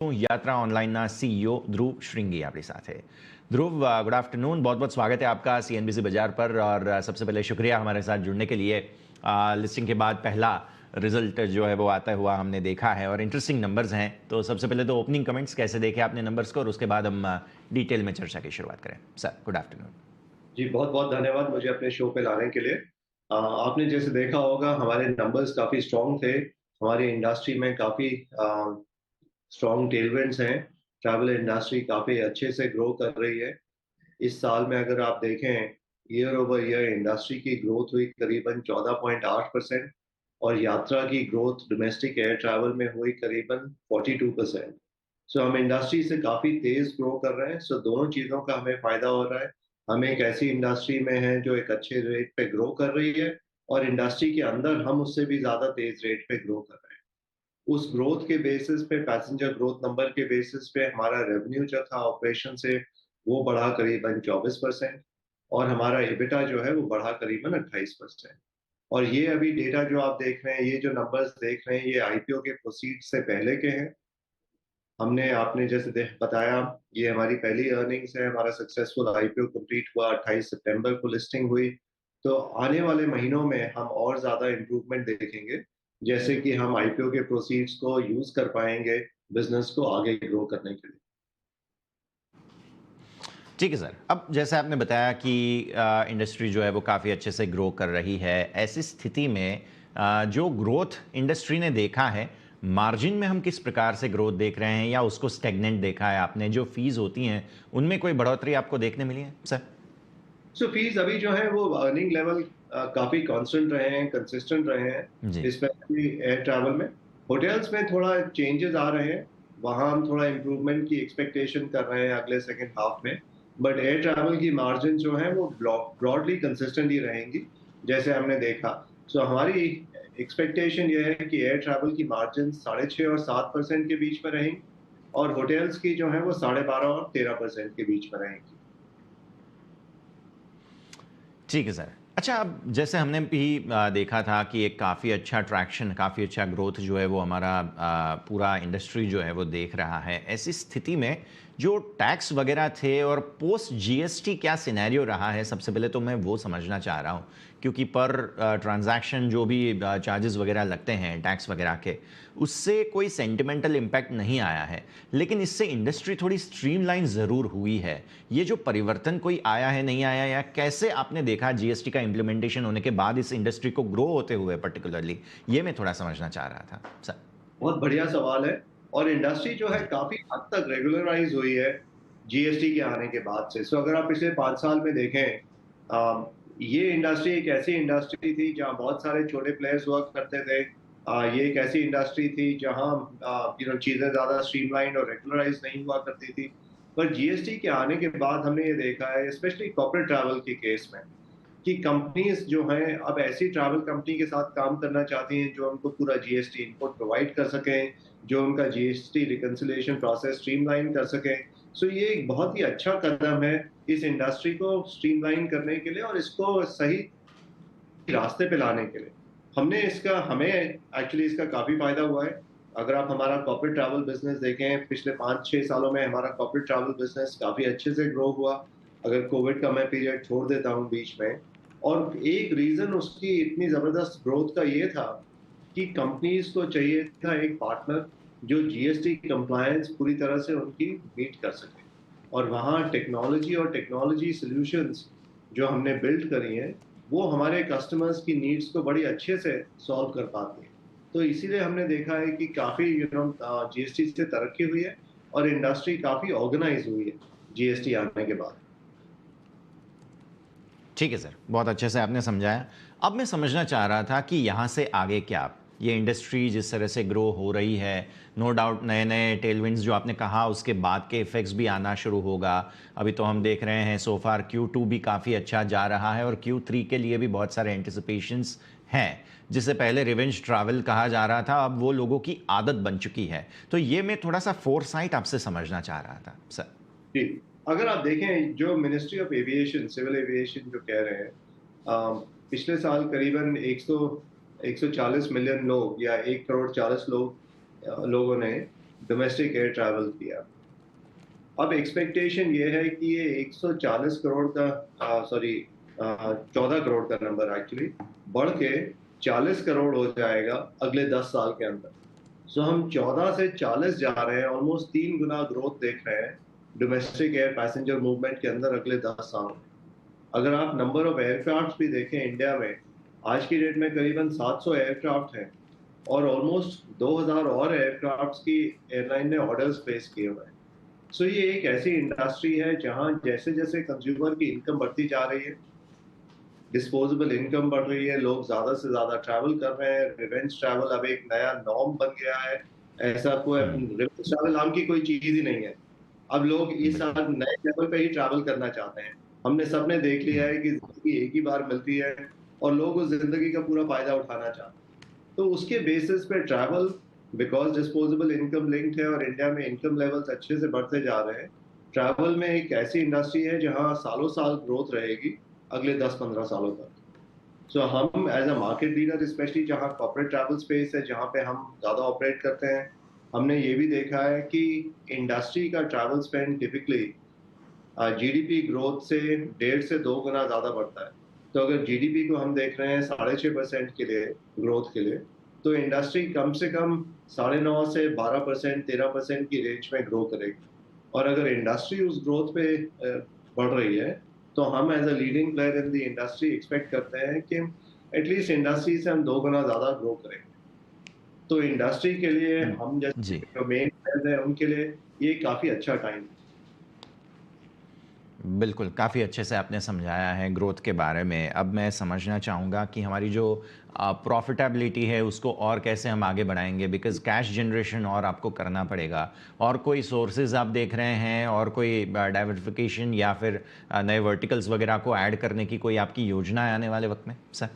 यात्रा ऑनलाइनના સીઈઓ ધ્રુવ શ્રીંગી આપણી સાથે। ध्रुव, गुड आफ्टरनून, बहुत बहुत स्वागत है आपका सीएनबीसी बाजार पर। और सबसे पहले शुक्रिया हमारे साथ जुड़ने के लिए। लिस्टिंग के बाद पहला रिजल्ट जो है वो आता हुआ हमने देखा है और इंटरेस्टिंग नंबर्स हैं। तो सबसे पहले तो ओपनिंग कमेंट्स कैसे देखे आपने नंबर्स को, और उसके बाद हम डिटेल में चर्चा की शुरुआत करें। Sir, good afternoon. जी, बहुत-बहुत धन्यवाद मुझे अपने शो पे लाने के लिए। आपने जैसे देखा होगा हमारे नंबर्स काफ़ी स्ट्रॉन्ग थे। हमारी इंडस्ट्री में काफ़ी स्ट्रॉन्ग टेलविंड्स हैं। ट्रैवल इंडस्ट्री काफ़ी अच्छे से ग्रो कर रही है। इस साल में अगर आप देखें ईयर ओवर ईयर इंडस्ट्री की ग्रोथ हुई करीबन 14.8% और यात्रा की ग्रोथ डोमेस्टिक एयर ट्रैवल में हुई करीबन 42%। सो हम इंडस्ट्री से काफ़ी तेज़ ग्रो कर रहे हैं। सो दोनों चीज़ों का हमें फ़ायदा हो रहा है। हम एक ऐसी इंडस्ट्री में हैं जो एक अच्छे रेट पे ग्रो कर रही है और इंडस्ट्री के अंदर हम उससे भी ज़्यादा तेज़ रेट पे ग्रो कर रहे हैं। उस ग्रोथ के बेसिस पे पैसेंजर ग्रोथ नंबर के बेसिस पे हमारा रेवेन्यू जो था ऑपरेशन से वो बढ़ा करीबन 24% और हमारा एबिटा जो है वो बढ़ा करीबन 28%। और ये अभी डेटा जो आप देख रहे हैं, ये जो नंबर्स देख रहे हैं, ये आईपीओ के प्रोसीड से पहले के हैं। हमने आपने जैसे बताया, ये हमारी पहली अर्निंग्स है। हमारा सक्सेसफुल आईपीओ कंप्लीट हुआ 28 सितंबर को लिस्टिंग हुई। तो आने वाले महीनों में हम और ज़्यादा इम्प्रूवमेंट देखेंगे, जैसे कि हम आईपीओ के प्रोसीड्स को यूज़ कर पाएँगे बिज़नेस को आगे ग्रो करने के लिए। ठीक है सर। अब जैसे आपने बताया कि इंडस्ट्री जो है वो काफ़ी अच्छे से ग्रो कर रही है। ऐसी स्थिति में जो ग्रोथ इंडस्ट्री ने देखा है, मार्जिन में हम किस प्रकार से ग्रोथ देख रहे हैं, या उसको स्टेगनेंट देखा है आपने? जो फीस होती हैं उनमें कोई बढ़ोतरी आपको देखने मिली है सर? सो फीस अभी जो है वो अर्निंग लेवल काफ़ी कांस्टेंट रहे हैं, कंसिस्टेंट रहे हैं, जी। स्पेशली एयर ट्रैवल में। होटल्स में थोड़ा चेंजेस आ रहे हैं, वहाँ हम थोड़ा इम्प्रूवमेंट की एक्सपेक्टेशन कर रहे हैं अगले सेकंड हाफ में। बट एयर ट्रैवल की मार्जिन जो है वो ब्रॉडली कंसिस्टेंट ही रहेंगी, जैसे हमने देखा। सो हमारी एक्सपेक्टेशन ये है कि एयर ट्रैवल की मार्जिन 6.5 और 7% के बीच में रहेंगी और होटल्स की जो है वो 12.5 और 13% के बीच में रहेंगी। ठीक है सर। अच्छा, अब जैसे हमने भी देखा था कि एक काफ़ी अच्छा ट्रैक्शन, काफ़ी अच्छा ग्रोथ जो है वो हमारा पूरा इंडस्ट्री जो है वो देख रहा है। ऐसी स्थिति में जो टैक्स वगैरह थे और पोस्ट जीएसटी क्या सिनेरियो रहा है, सबसे पहले तो मैं वो समझना चाह रहा हूँ। क्योंकि पर ट्रांजैक्शन जो भी चार्जेस वगैरह लगते हैं टैक्स वगैरह के, उससे कोई सेंटिमेंटल इम्पैक्ट नहीं आया है, लेकिन इससे इंडस्ट्री थोड़ी स्ट्रीमलाइन ज़रूर हुई है। ये जो परिवर्तन कोई आया है, नहीं आया, या कैसे आपने देखा जीएसटी का इम्प्लीमेंटेशन होने के बाद इस इंडस्ट्री को ग्रो होते हुए पर्टिकुलरली, ये मैं थोड़ा समझना चाह रहा था सर। बहुत बढ़िया सवाल है। और इंडस्ट्री जो है जी। काफ़ी हद तक रेगुलराइज़ हुई है जीएसटी के आने के बाद से। सो अगर आप पिछले 5 साल में देखें, ये इंडस्ट्री एक ऐसी इंडस्ट्री थी जहाँ बहुत सारे छोटे प्लेयर्स हुआ करते थे। ये एक ऐसी इंडस्ट्री थी जहाँ चीज़ें ज़्यादा स्ट्रीमलाइन और रेगुलराइज़ नहीं हुआ करती थी। पर जीएसटी के आने के बाद हमने ये देखा है, स्पेशली कॉर्पोरेट ट्रैवल के केस में, कि कंपनीज जो हैं अब ऐसी ट्रैवल कंपनी के साथ काम करना चाहती हैं जो उनको पूरा जीएसटी इनपुट प्रोवाइड कर सकें, जो उनका जीएसटी रिकंसिलिएशन प्रोसेस स्ट्रीमलाइन कर सकें। सो ये एक बहुत ही अच्छा कदम है इस इंडस्ट्री को स्ट्रीमलाइन करने के लिए और इसको सही रास्ते पे लाने के लिए। हमें एक्चुअली इसका काफ़ी फ़ायदा हुआ है। अगर आप हमारा कॉर्पोरेट ट्रैवल बिज़नेस देखें, पिछले 5-6 सालों में हमारा कॉर्पोरेट ट्रैवल बिज़नेस काफ़ी अच्छे से ग्रो हुआ। अगर कोविड का मैं पीरियड छोड़ देता हूँ बीच में, और एक रीज़न उसकी इतनी ज़बरदस्त ग्रोथ का ये था कि कंपनीज़ को चाहिए था एक पार्टनर जो जीएसटी कंप्लायंस पूरी तरह से उनकी मीट कर सके। और वहाँ टेक्नोलॉजी और टेक्नोलॉजी सॉल्यूशंस जो हमने बिल्ड करी हैं, वो हमारे कस्टमर्स की नीड्स को बड़ी अच्छे से सॉल्व कर पाती हैं। तो इसीलिए हमने देखा है कि काफ़ी जीएसटी से तरक्की हुई है और इंडस्ट्री काफ़ी ऑर्गेनाइज हुई है जीएसटी आने के बाद। ठीक है सर, बहुत अच्छे से आपने समझाया। अब मैं समझना चाह रहा था कि यहाँ से आगे क्या? ये इंडस्ट्री जिस तरह से ग्रो हो रही है, नो डाउट नए-नए टेलविंड्स जो आपने कहा उसके बाद के इफ़ेक्ट्स भी आना शुरू होगा। अभी तो हम देख रहे हैं सो फार Q2 भी काफ़ी अच्छा जा रहा है, और Q3 के लिए भी बहुत सारे एंटिसिपेशंस हैं। जिसे पहले रिवेंज ट्रैवल कहा जा रहा था, अब वो लोगों की आदत बन चुकी है। तो ये मैं थोड़ा-सा फ़ोरसाइट आपसे समझना चाह रहा था सर। जी, अगर आप देखें जो ministry of aviation, civil aviation जो कह रहे हैं, पिछले साल करीबन 140 मिलियन लोग या 1 करोड़ 40 लोगों ने डोमेस्टिक एयर ट्रैवल किया। अब एक्सपेक्टेशन ये है कि ये 140 करोड़ का, सॉरी 14 करोड़ का नंबर एक्चुअली बढ़ के 40 करोड़ हो जाएगा अगले 10 साल के अंदर। सो हम 14 से 40 जा रहे हैं, ऑलमोस्ट 3 गुना ग्रोथ देख रहे हैं डोमेस्टिक एयर पैसेंजर मूवमेंट के अंदर अगले 10 साल में। अगर आप नंबर ऑफ एयरक्राफ्ट भी देखें इंडिया में, आज की डेट में करीबन 700 एयरक्राफ्ट हैं और ऑलमोस्ट 2000 और एयरक्राफ्ट की एयरलाइन ने ऑर्डर्स प्लेस किए हुए हैं। सो ये एक ऐसी इंडस्ट्री है जहां जैसे जैसे कंज्यूमर की इनकम बढ़ती जा रही है, डिस्पोजेबल इनकम बढ़ रही है, लोग ज्यादा से ज्यादा ट्रैवल कर रहे हैं, रिवेंज ट्रैवल अब एक नया नॉर्म बन गया है। ऐसा कोई हम्म। रिवेंज ट्रैवल नाम की कोई चीज ही नहीं है। अब लोग इस बिल्कुल। नए लेवल पे ही ट्रैवल करना चाहते हैं। हमने सबने देख लिया हम्म। है कि जिंदगी एक ही बार मिलती है और लोग उस जिंदगी का पूरा फायदा उठाना चाहते हैं। तो उसके बेसिस पे travel, because disposable income linked है और इंडिया में इनकम लेवल्स अच्छे से बढ़ते जा रहे हैं, ट्रैवल में एक ऐसी इंडस्ट्री है जहां सालों साल ग्रोथ रहेगी अगले 10-15 सालों तक। सो हम as a market leader, specially जहाँ कॉर्पोरेट ट्रैवल स्पेस है जहाँ पे हम ज़्यादा ऑपरेट करते हैं, हमने ये भी देखा है कि इंडस्ट्री का travel spend typically GDP growth से 1.5 से 2 गुना ज़्यादा बढ़ता है। तो अगर जीडीपी को हम देख रहे हैं 6.5% के लिए, ग्रोथ के लिए, तो इंडस्ट्री कम से कम 9.5 से 12%, 13% की रेंज में ग्रो करेगी। और अगर इंडस्ट्री उस ग्रोथ पे बढ़ रही है, तो हम as a leading player in the industry expect करते हैं कि एटलीस्ट इंडस्ट्री से हम 2 गुना ज़्यादा ग्रो करेंगे। तो इंडस्ट्री के लिए हम जैसे जी। जो मेन प्लेयर्स हैं उनके लिए ये काफ़ी अच्छा टाइम है। बिल्कुल, काफ़ी अच्छे से आपने समझाया है ग्रोथ के बारे में। अब मैं समझना चाहूँगा कि हमारी जो प्रॉफ़िटेबिलिटी है उसको और कैसे हम आगे बढ़ाएँगे, बिकॉज़ कैश जनरेशन और आपको करना पड़ेगा। और कोई सोर्सेज़ आप देख रहे हैं और कोई डाइवर्सिफ़िकेशन या फिर नए वर्टिकल्स वग़ैरह को ऐड करने की कोई आपकी योजना है आने वाले वक़्त में? सर?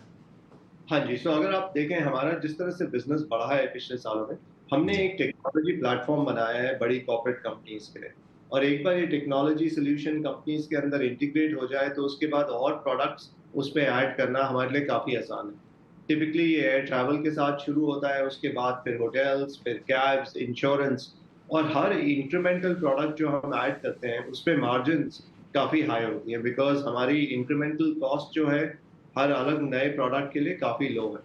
हाँ जी, सो अगर आप देखें हमारा जिस तरह से बिज़नेस बढ़ा है पिछले सालों में, हमने जी। एक टेक्नोलॉजी प्लेटफ़ॉर्म बनाया है बड़ी कॉर्पोरेट कंपनीज़ के लिए। और एक बार ये टेक्नोलॉजी सॉल्यूशन कंपनीज़ के अंदर इंटीग्रेट हो जाए, तो उसके बाद और प्रोडक्ट्स उस पे ऐड करना हमारे लिए काफ़ी आसान है। टिपिकली ये एयर ट्रैवल के साथ शुरू होता है, उसके बाद फिर होटल्स, फिर कैब्स, इंश्योरेंस, और हर इंक्रीमेंटल प्रोडक्ट जो हम ऐड करते हैं, उसपे मार्जिन्स काफ़ी हाई होती हैं, बिकॉज़ हमारी इंक्रीमेंटल कॉस्ट जो है हर अलग नए प्रोडक्ट के लिए काफ़ी लो है।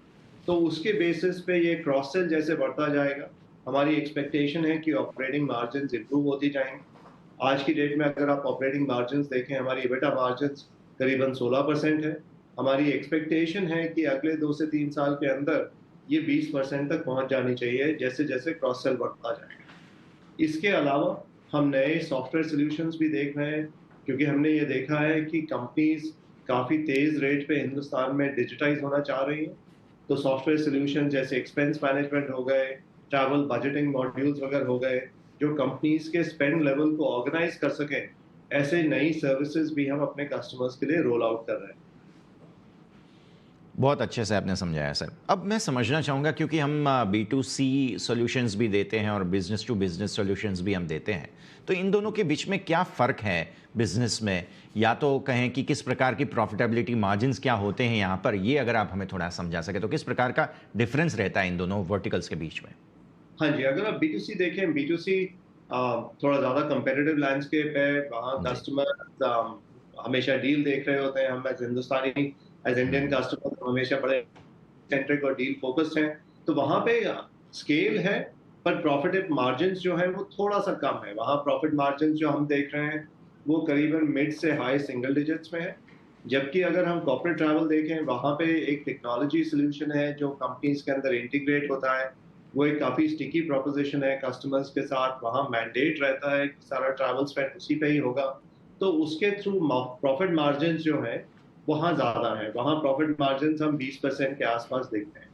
तो उसके बेसिस पे ये क्रॉस सेल जैसे बढ़ता जाएगा, हमारी एक्सपेक्टेशन है कि ऑपरेटिंग मार्जिन्स इंप्रूव होती जाएंगी। आज की डेट में अगर आप ऑपरेटिंग मार्जिन्स देखें, हमारी एबिटा मार्जिन्स करीबन 16% है। हमारी एक्सपेक्टेशन है कि अगले 2 से 3 साल के अंदर ये 20% तक पहुंच जानी चाहिए, जैसे जैसे क्रॉस सेल बढ़ता जाएगा। इसके अलावा हम नए सॉफ्टवेयर सॉल्यूशंस भी देख रहे हैं, क्योंकि हमने ये देखा है कि कंपनीज काफ़ी तेज़ रेट पे हिंदुस्तान में डिजिटाइज होना चाह रही हैं। तो सॉफ्टवेयर सॉल्यूशन जैसे एक्सपेंस मैनेजमेंट हो गए, ट्रैवल बजटिंग मॉड्यूल्स वगैरह हो गए, जो कंपनीज के स्पेंड लेवल को ऑर्गेनाइज कर सकें, ऐसे नई सर्विसेज भी हम अपने कस्टमर्स के लिए रोल आउट कर रहे हैं। बहुत अच्छे से आपने समझाया सर। अब मैं समझना चाहूँगा, क्योंकि हम बी टू सी सॉल्यूशंस भी देते हैं और बिज़नेस टू बिज़नेस सॉल्यूशंस भी हम देते हैं। तो इन दोनों के बीच में क्या फ़र्क है बिज़नेस में? या तो कहें कि किस प्रकार की प्रॉफ़िटेबिलिटी मार्जिन्स क्या होते हैं यहाँ पर? ये अगर आप हमें थोड़ा समझा सकें, तो किस प्रकार का डिफ़रेंस रहता है इन दोनों वर्टिकल्स के बीच में? हाँ जी, अगर आप बी2सी देखें, बी2सी थोड़ा ज़्यादा कम्पिटिटिव लैंडस्केप है, वहाँ जी। कस्टमर हमेशा डील देख रहे होते हैं। हम एज़ हिंदुस्तानी, एज़ इंडियन हुँ। कस्टमर हमेशा बड़े सेंट्रिक और डील फोकस्ड हैं। तो वहाँ पे स्केल है, पर प्रॉफिट मार्जिन्स जो हैं वो थोड़ा-सा कम है। वहाँ प्रॉफिट मार्जिन्स जो हम देख रहे हैं, वो करीबन मिड से हाई सिंगल डिजिट्स में है। जबकि अगर हम कॉर्पोरेट ट्रैवल देखें, वहाँ पे एक टेक्नोलॉजी सॉल्यूशन है जो कंपनीज़ के अंदर इंटीग्रेट होता है। वो एक काफ़ी स्टिकी प्रोपोज़िशन है कस्टमर्स के साथ, वहाँ मैंडेट रहता है कि सारा ट्रैवल स्पेंड उसी पे ही होगा। तो उसके थ्रू प्रॉफिट मार्जिन्स जो हैं, वहाँ ज़्यादा हैं। वहाँ प्रॉफिट मार्जिन्स हम 20% के आस-पास देखते हैं।